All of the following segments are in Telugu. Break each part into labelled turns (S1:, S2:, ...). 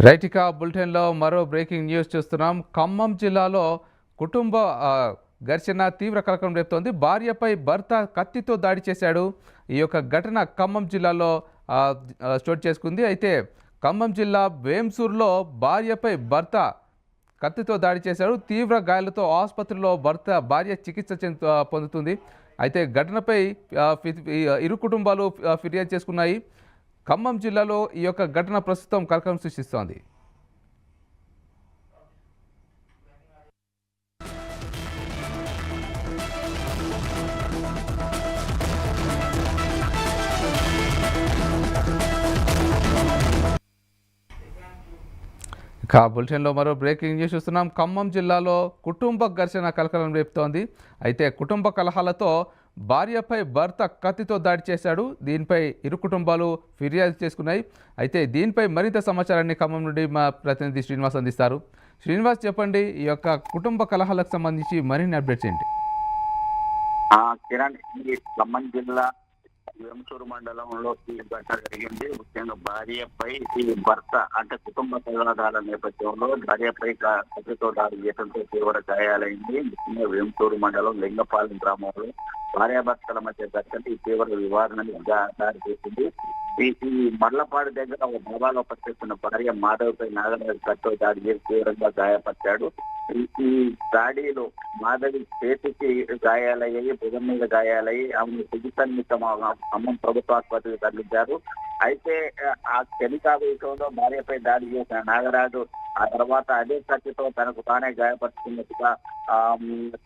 S1: రైట్ ఇక బులెటిన్లో మరో బ్రేకింగ్ న్యూస్ చూస్తున్నాం. ఖమ్మం జిల్లాలో కుటుంబ ఘర్షణ తీవ్ర కలకలం రేపుతోంది. భార్యపై భర్త కత్తితో దాడి చేశాడు. ఈ యొక్క ఘటన ఖమ్మం జిల్లాలో చోటు చేసుకుంది. అయితే ఖమ్మం జిల్లా వేంసూరులో భార్యపై భర్త కత్తితో దాడి చేశాడు. తీవ్ర గాయాలతో ఆసుపత్రిలో భార్య చికిత్స పొందుతుంది. అయితే ఘటనపై ఇరు కుటుంబాలు ఫిర్యాదు చేసుకున్నాయి. ఖమ్మం జిల్లాలో ఈ యొక్క ఘటన ప్రస్తుతం కలకలం సృష్టిస్తోంది. బులెటిన్లో మరో బ్రేకింగ్ న్యూస్ చూస్తున్నాం. ఖమ్మం జిల్లాలో కుటుంబ ఘర్షణ కలకలం రేపుతోంది. అయితే కుటుంబ కలహాలతో భార్యపై భర్త కత్తితో దాడి చేశాడు. దీనిపై ఇరు కుటుంబాలు ఫిర్యాదు చేసుకున్నాయి. అయితే దీనిపై మరింత సమాచారాన్ని ఖమ్మం నుండి మా ప్రతినిధి శ్రీనివాస్ అందిస్తారు. శ్రీనివాస్, చెప్పండి, ఈ యొక్క కుటుంబ కలహాలకు సంబంధించి మరిన్ని అప్డేట్స్ ఏంటి?
S2: కిరణ్, ఈ ఖమ్మం జిల్లా వేంసూరు మండలంలో ఈ ఘటన జరిగింది. ముఖ్యంగా భార్యపై ఈ భర్త అంటే కుటుంబ తగాదాల నేపథ్యంలో భార్యపై కత్తితో దాడి చేయడంతో తీవ్ర గాయాలైంది. ముఖ్యంగా వేంసూరు మండలం లింగపాలెం గ్రామంలో భార్యాభర్తల మధ్య ఘటన ఈ తీవ్ర వివాదానికి దారి చేసింది. ఈ మర్లపాడు దగ్గర ఒక డాబాలో పనిచేస్తున్న భార్య మాధవ్పై నాగరాజు కత్తితో దాడి చేసి తీవ్రంగా గాయపరిచాడు. ఈ దాడిలో మాధవి చేతికి గాయాలయ్యాయి, భుజం మీద గాయాలయ్యి ఆమెను చికిత్స నిమిత్తం ఖమ్మం ప్రభుత్వ ఆసుపత్రికి తరలించారు. అయితే ఆ క్షణికావేశంలో భార్యపై దాడి చేసిన నాగరాజు ఆ తర్వాత అదే కత్తితో తనకు తానే గాయపరుచుకున్నట్టుగా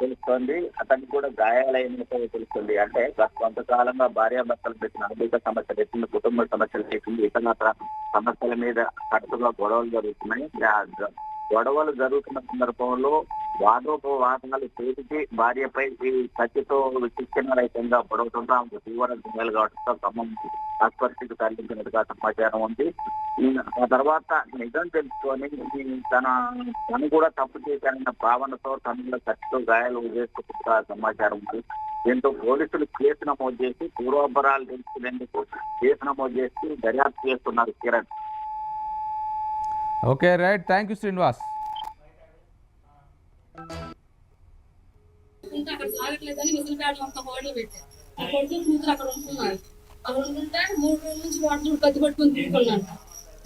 S2: తెలుస్తోంది. అతనికి కూడా గాయాలైనట్టు తెలుస్తుంది. అంటే కొంతకాలంగా భార్యాభర్తలు పెట్టిన ఆర్థిక సమస్యలు ఎత్తుంది, కుటుంబ సమస్యలు ఎత్తుంది, ఇతర సమస్యల మీద తరచుగా గొడవలు జరుగుతున్నాయి. గొడవలు జరుగుతున్న సందర్భంలో వాదోపవాదాలు చేతికి భార్యపై ఈ కత్తితో శిక్షణ రహితంగా పొడవడంతో ఆమెకు తీవ్ర గాయాలు కావడంతో ఖమ్మం ఆసుపత్రికి తరలించినట్టుగా సమాచారం ఉంది. ఆ తర్వాత నిజం తెలుసుకొని తను కూడా తప్పు చేశానన్న భావనతో తన కత్తితో గాయాలు చేసుకుంటున్న సమాచారం ఉంది. దీంతో పోలీసులు కేసు నమోదు చేసి పూర్వాపరాలు తెలుసుకునేందుకు కేసు నమోదు చేసి దర్యాప్తు చేస్తున్నారు. Kiran,
S1: okay, right, thank you Srinivas.
S3: అక్కడ సాగట్లేదని మిషన్ మొత్తం హోటల్ పెట్టారు. ఆ కొడుకు కూతురు అక్కడ ఉంటున్నారు. అక్కడ ఉంటుంటే 3 రోజుల నుంచి వాటర్ కత్తి పట్టుకొని తీసుకున్నాను.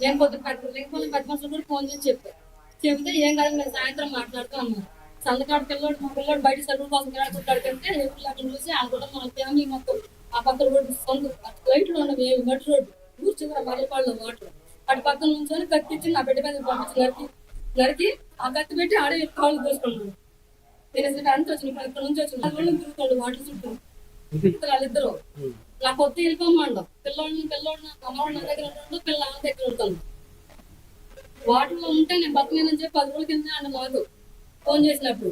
S3: నేను పొద్దున్న లేకపోతే పెద్ద మనుషులు కూడా ఫోన్ చేసి చెప్తే ఏం కాదు, నేను సాయంత్రం మాట్లాడుతూ అన్నారు. సందకాడు పిల్లడు మా పిల్లడు బయట చదువు కోసం కడుతుంటే అక్కడ చూసి ఆ కూడా మన ఫ్యామిలీ మొత్తం ఆ పక్కన రోడ్డు సొంత లైట్లు ఉన్నవి మట్టి రోడ్డు కూర్చుని మల్లెపాడులో వాటర్ అటు పక్కన నుంచి కత్తిచ్చి నా బిడ్డ మీద పంపించి నరికి ఆ కత్తి పెట్టి ఆడే కాళ్ళు దోసుకున్నాడు. నేను అంత వచ్చిన ఇక్కడ నుంచి వచ్చిన తిరుగుతాడు వాటర్ చుట్టూ వాళ్ళిద్దరు. నా కొత్త వెళ్ళిపోమండం పిల్లోడు అమ్మవాడు నా దగ్గర ఉంటాడు, పిల్ల ఆమె దగ్గర ఉంటాను. వాటర్లో ఉంటే నేను బతకలేనని చెప్పి 10 రోజుల కింద ఆయన మాకు ఫోన్ చేసినప్పుడు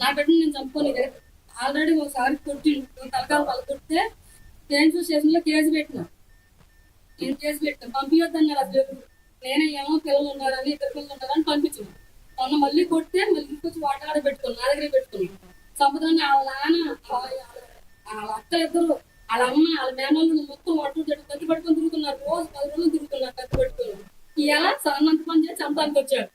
S3: నా బిడ్డను నేను చంపుకొని ఆల్రెడీ ఒకసారి కొట్టి తలకాలు వాళ్ళు కొడితే ట్రైన్ స్టేషన్లో కేసు పెట్టిన. నేను కేసు పెట్టాను, పంపించొద్దన్నారు. అసలు నేనే ఏమో పిల్లలు ఉన్నారని 2 పిల్లలు ఉన్నారని పంపించాను. మొన్న మళ్ళీ కొడితే మళ్ళీ ఇంకొచ్చి వాటర్ ఆడ పెట్టుకున్నాను, నా దగ్గర పెట్టుకున్నాను. సముద్రాన్ని వాళ్ళ నాన్న వాళ్ళ అక్క ఇద్దరు వాళ్ళ అమ్మ వాళ్ళ మేనల్ని మొత్తం వాటర్ కత్తి పట్టుకొని తిరుగుతున్నారు. రోజు 10 రోజులు తిరుగుతున్నారు కత్తి పట్టుకుని. ఇలా సన్నంత పని చేసి చంపడానికి వచ్చాడు.